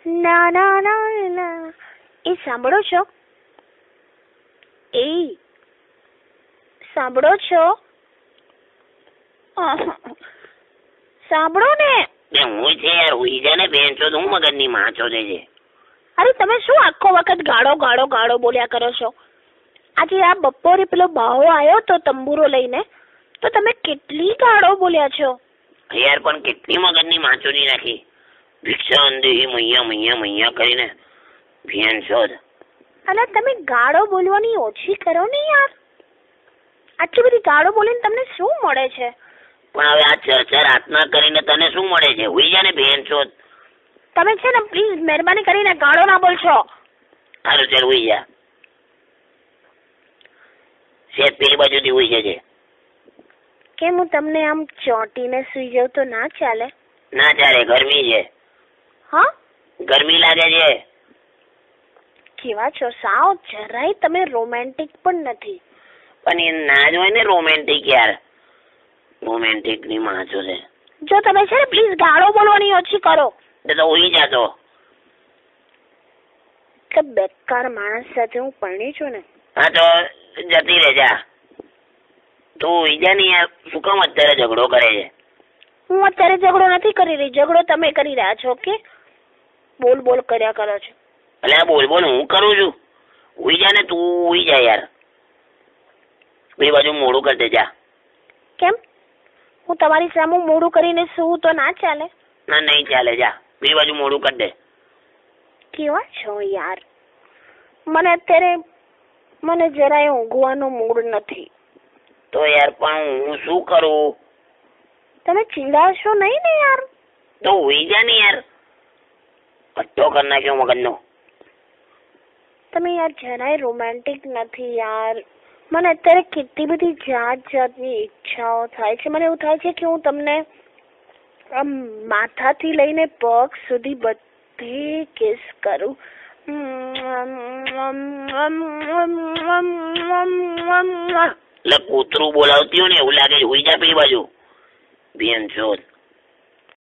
ના ના ના ના એ સાંભળો છો? એ સાંભળો છો? સાંભળો ને. હું છે યાર, ઉઈ જા ને બેન છો. હું મગજની માછો છે. અરે તમે શું આખો વખત ગાળો ગાળો ગાળો બોલ્યા કરો છો? આજે આ બપોરે પેલો ભાવો આવ્યો તો તંબુરો લઈને, તો તમે કેટલી ગાળો બોલ્યા છો યાર. પણ કેટલી મગજની માછો ની રાખી. ભિક્ષા અંદેહી મૈયા મૈયા મૈયા કરીને ભેન છો. અલા તમે ગાળો બોલવાની ઓછી કરો ને યાર. આટલી બધી ગાળો બોલીને તમને શું મળે છે? પણ હવે આ ચર્ચા રાતના કરીને તને શું મળે છે? ઉઈ જા ને બેન છો. તમે છે ને પ્લીઝ મહેરબાની કરીને ગાળો ના બોલશો. સારું ચાલ ઉઈ જા. શેઠ પેલી બાજુથી ઉઈ જજે. કેમ હું તમને આમ ચોંટીને સુઈ જાઉં તો ના ચાલે? ના ચાલે, ગરમી છે. હા ગરમી લાગે છે. કેવા છો સાવ, જરાય તમે રોમેન્ટિક પણ નથી. પણ એ ના જ હોય ને રોમેન્ટિક યાર. રોમેન્ટિક ની માછો છે. જો તમે છે ને પ્લીઝ ગાળો બોલવાની ઓછી કરો. તો ઉઈ જા તો. કે બેકાર માણસ સાથે હું પરણી છું ને. હા તો જતી રહે જા. તું ઉઈ જા ને યાર. શું કામ અત્યારે ઝઘડો કરે છે? હું અત્યારે ઝઘડો નથી કરી રહી, ઝઘડો તમે કરી રહ્યા છો. ઓકે, બોલ બોલ કર્યા કરો છો. એટલે બોલ બોલ હું કરું છું? ઉઈ જા ને તું. ઉઈ જા યાર. બે બાજુ મોડું કરી દે જા. કેમ હું તમારી સામે મોડું કરીને સુવું તો ના ચાલે? ના નહીં ચાલે, જા. બે બાજુ મોડું કરી દે. કેવા છો યાર. મને જરાય ઊંઘવાનો મૂડ નથી. તો યાર પણ હું શું કરું? તમે ચીડાશો નહીં ને યાર. તો ઉઈ જા ને યાર. પટ્ટો કરી નાખ્યો મગજનો. તમે યાર જરાય રોમેન્ટિક નથી યાર. મને અત્યારે કેટલી બધી જાત જાતની ઈચ્છાઓ થાય છે. મને એવું થાય છે કે હું તમને આમ માથાથી લઈને પગ સુધી બધી કિસ કરું. એટલે કૂતરું બોલાવતી હોય ને એવું લાગે છે. ઉઈ જા પેલી બાજુ બેન છો.